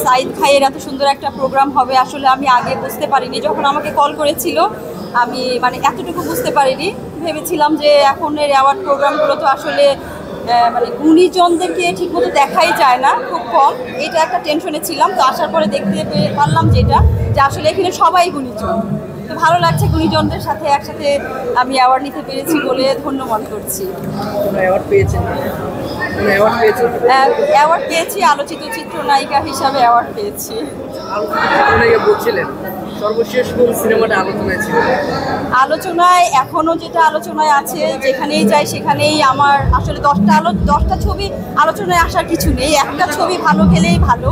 সাইদ ভাইয়ের এত সুন্দর একটা প্রোগ্রাম হবে আসলে আমি আগে বুঝতে পারিনি। যখন আমাকে কল করেছিল আমি মানে এতটুকু বুঝতে পারিনি। ভেবেছিলাম যে এখনের অ্যাওয়ার্ড প্রোগ্রামগুলো তো আসলে মানে গুণীজনদেরকে ঠিকমতো দেখাই যায় না, খুব কম। এটা একটা টেনশনে ছিলাম। তো আসার পরে দেখতে পারলাম যে আসলে এখানে সবাই গুণীজন। তো ভালো লাগছে গুণীজনদের সাথে একসাথে আমি অ্যাওয়ার্ড নিতে পেরেছি বলে ধন্য মনে করছি। অ্যাওয়ার্ড পেয়েছি, আলোচিত চিত্রনায়িকা হিসাবে অ্যাওয়ার্ড পেয়েছি। সর্বশেষ কোন সিনেমাটা আলোচনায় ছিল? আলোচনায় এখনো যেটা আলোচনায় আছে, যেখানেই যাই সেখানেই আমার আসলে 10টা ছবি আলোচনায় আসার কিছু নেই। একটা ছবি ভালো গেলেই ভালো।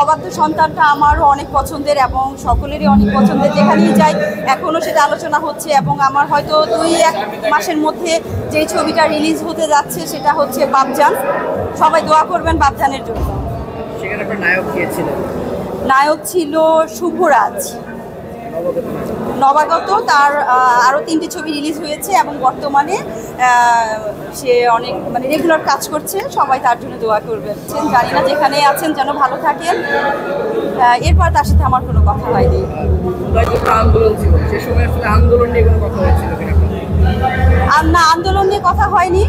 অবাধ্য সন্তানটা আমারও অনেক পছন্দের এবং সকলেরই অনেক পছন্দের। যেখানেই যাই এখনও সেটা আলোচনা হচ্ছে এবং আমার হয়তো 2-1 মাসের মধ্যে যে ছবিটা রিলিজ হতে যাচ্ছে সেটা হচ্ছে বাপজান। সবাই দোয়া করবেন বাপজানের জন্য। সেখানে আপনার নায়ক কে ছিলেন? নায়ক ছিল শুভরাজ নবাগত। তার আরও 3টি ছবি রিলিজ হয়েছে এবং বর্তমানে সে অনেক মানে রেগুলার কাজ করছে। সবাই তার জন্য দোয়া করবেন। জানি না যেখানে আছেন যেন ভালো থাকেন। এরপর তার সাথে আমার কোনো কথা হয়নি। আন্দোলন ছিল, সে সময় আসলে আন্দোলন নিয়ে কোনো কথা হয়েছিল কিনা? না, আন্দোলন নিয়ে কথা হয়নি।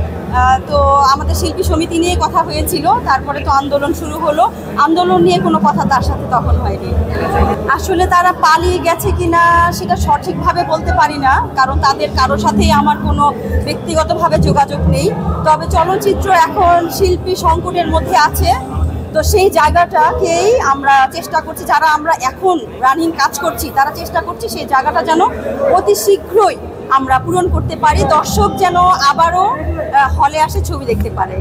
তো আমাদের শিল্পী সমিতি নিয়ে কথা হয়েছিল। তারপরে তো আন্দোলন শুরু হলো। আন্দোলন নিয়ে কোনো কথা তার সাথে তখন হয়নি। আসলে তারা পালিয়ে গেছে কিনা সেটা সঠিকভাবে বলতে পারি না, কারণ তাদের কারোর সাথেই আমার কোনো ব্যক্তিগতভাবে যোগাযোগ নেই। তবে চলচ্চিত্র এখন শিল্পী সংকটের মধ্যে আছে। তো সেই জায়গাটাকেই আমরা চেষ্টা করছি, যারা আমরা এখন রানিং কাজ করছি তারা চেষ্টা করছি সেই জায়গাটা যেন অতি শীঘ্রই আমরা পূরণ করতে পারি। দর্শক যেন আবারও হলে আসে ছবি দেখতে পারে।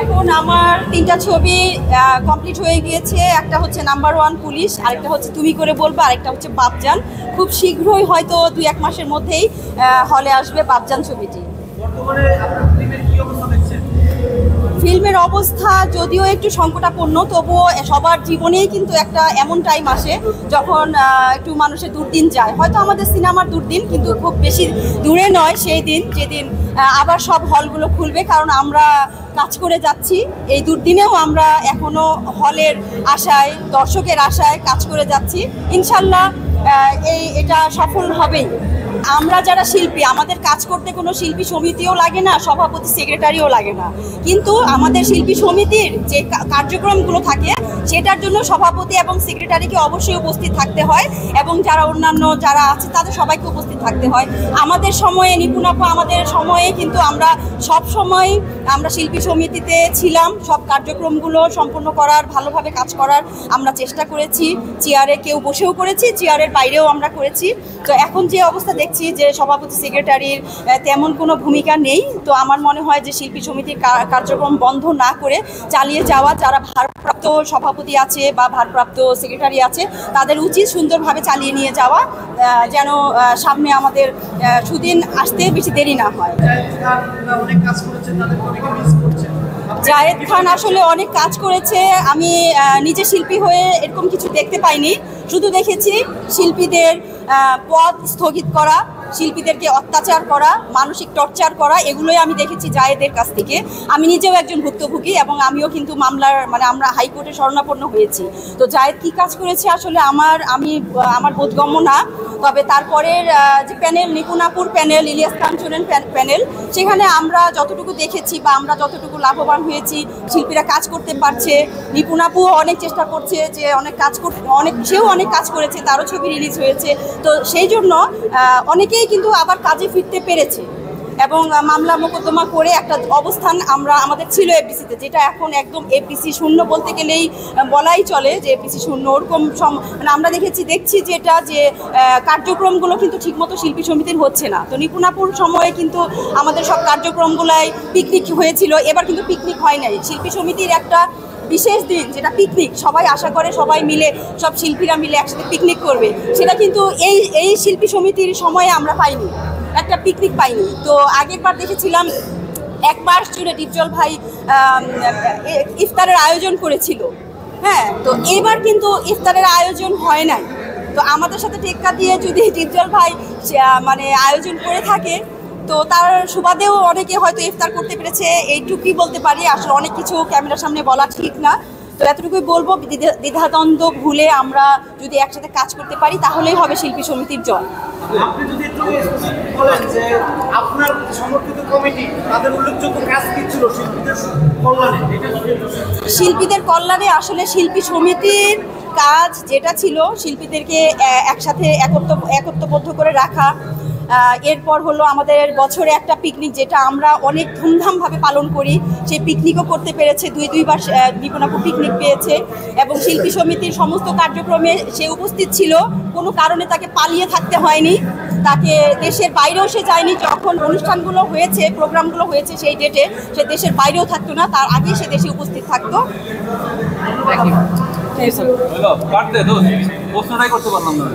এখন আমার 3টা ছবি কমপ্লিট হয়ে গিয়েছে। একটা হচ্ছে নাম্বার 1 পুলিশ, আরেকটা হচ্ছে তুমি করে বলবা, আরেকটা হচ্ছে বাপজান। খুব শীঘ্রই হয়তো 2-1 মাসের মধ্যেই হলে আসবে বাপজান ছবিটি। ফিল্মের অবস্থা যদিও একটু সংকটাপন্ন, তবুও সবার জীবনেই কিন্তু একটা এমন টাইম আসে যখন একটু মানুষের দুর্দিন যায়। হয়তো আমাদের সিনেমার দুর্দিন, কিন্তু খুব বেশি দূরে নয় সেই দিন যেদিন আবার সব হলগুলো খুলবে, কারণ আমরা কাজ করে যাচ্ছি। এই দুর্দিনেও আমরা এখনো হলের আশায়, দর্শকের আশায় কাজ করে যাচ্ছি। ইনশাল্লাহ এটা সফল হবেই। আমরা যারা শিল্পী, আমাদের কাজ করতে কোনো শিল্পী সমিতিও লাগে না, সভাপতি সেক্রেটারিও লাগে না। কিন্তু আমাদের শিল্পী সমিতির যে কার্যক্রমগুলো থাকে সেটার জন্য সভাপতি এবং সেক্রেটারিকে অবশ্যই উপস্থিত থাকতে হয় এবং যারা অন্যান্য যারা আছে তাদের সবাইকে উপস্থিত থাকতে হয়। আমাদের সময়ে নিপুণাপা আমাদের সময়ে কিন্তু আমরা সব সময় আমরা শিল্পী সমিতিতে ছিলাম। সব কার্যক্রমগুলো সম্পূর্ণ করার, ভালোভাবে কাজ করার আমরা চেষ্টা করেছি। চেয়ারে কেউ বসেও করেছি, চেয়ারের বাইরেও আমরা করেছি। তো এখন যে অবস্থা দেখছি যে সভাপতি সেক্রেটারির তেমন কোনো ভূমিকা নেই, তো আমার মনে হয় যে শিল্পী সমিতির কার্যক্রম বন্ধ না করে চালিয়ে যাওয়া, যারা ভারপ্রাপ্ত সভাপতি আছে বা ভারপ্রাপ্ত সেক্রেটারি আছে তাদের উচিত সুন্দরভাবে চালিয়ে নিয়ে যাওয়া, যেন সামনে আমাদের সুদিন আসতে বেশি দেরি না হয়। জায়েদ খান আসলে অনেক কাজ করেছে। আমি নিজে শিল্পী হয়ে এরকম কিছু দেখতে পাইনি। শুধু দেখেছি শিল্পীদের পদ স্থগিত করা, শিল্পীদেরকে অত্যাচার করা, মানসিক টর্চার করা, এগুলোই আমি দেখেছি জায়েদের কাছ থেকে। আমি নিজেও একজন ভুক্তভোগী এবং আমিও কিন্তু মামলার আমরা হাইকোর্টে শরণাপন্ন হয়েছি। তো জায়েদ কী কাজ করেছে আসলে আমার বোধগম্য না। তবে তারপরের যে প্যানেল, নিপুণাপুর প্যানেল, ইলিয়াস কাঞ্চনের প্যানেল, সেখানে আমরা যতটুকু দেখেছি বা আমরা যতটুকু লাভবান হয়েছি, শিল্পীরা কাজ করতে পারছে। নিপুণাপুও অনেক চেষ্টা করছে যে সেও অনেক কাজ করেছে, তারও ছবি রিলিজ হয়েছে। তো সেই জন্য অনেকেই কিন্তু আবার কাজে ফিরতে পেরেছে এবং মামলা মোকদ্দমা করে একটা অবস্থান আমাদের ছিল এফডিসিতে, যেটা এখন একদম এফডিসি শূন্য বলতে গেলেই বলাই চলে যে এফডিসি শূন্য। ওরকম আমরা দেখছি যেটা যে কার্যক্রমগুলো কিন্তু ঠিকমতো শিল্পী সমিতির হচ্ছে না। তো নিপুণাপুর সময়ে কিন্তু আমাদের সব কার্যক্রমগুলাই পিকনিক হয়েছিল, এবার কিন্তু পিকনিক হয় নাই। শিল্পী সমিতির একটা বিশেষ দিন যেটা পিকনিক, সবাই আশা করে সবাই মিলে, সব শিল্পীরা মিলে একসাথে পিকনিক করবে, সেটা কিন্তু এই শিল্পী সমিতির সময়ে আমরা পাইনি, একটা পিকনিক পাইনি। তো আগেরবার দেখেছিলাম 1 মাস জুড়ে ডিপজল ভাই ইফতারের আয়োজন করেছিল। হ্যাঁ, তো এবার কিন্তু ইফতারের আয়োজন হয় নাই। তো আমাদের সাথে টেক্কা দিয়ে যদি ডিপজল ভাই আয়োজন করে থাকে, তো তো তার সুবাদেও অনেকে হয়তো ইফতার করতে পেরেছে, এইটুকুই বলতে পারি। আসলে অনেক কিছু ক্যামেরার সামনে বলা ঠিক না, তো এতটুকুই বলবো, দ্বিধাদ্বন্দ্ব ভুলে আমরা যদি একসাথে কাজ করতে পারি তাহলেই হবে শিল্পী সমিতির জয়। আপনি যদি একটু বলেন যে আপনার সমর্থিত কমিটি তাদের উল্লেখযোগ্য কাজ কি ছিল শিল্পীদের কল্যাণে? শিল্পীদের কল্যাণে আসলে শিল্পী সমিতির কাজ যেটা ছিল শিল্পীদেরকে একসাথে একত্রবদ্ধ করে রাখা। এরপর হলো আমাদের বছরে একটা পিকনিক, যেটা আমরা অনেক ধুমধামভাবে পালন করি, সেই পিকনিকও করতে পেরেছে, দুইবার নিপুণাপু পিকনিক পেয়েছে। এবং শিল্পী সমিতির সমস্ত কার্যক্রমে সে উপস্থিত ছিল, কোনো কারণে তাকে পালিয়ে থাকতে হয়নি, তাকে দেশের বাইরেও সে যায়নি। যখন অনুষ্ঠানগুলো হয়েছে, প্রোগ্রামগুলো হয়েছে সেই ডেটে, সে দেশের বাইরেও থাকতো না, তার আগে সে দেশে উপস্থিত থাকতো। প্রশ্নটাই করতে পারলাম না।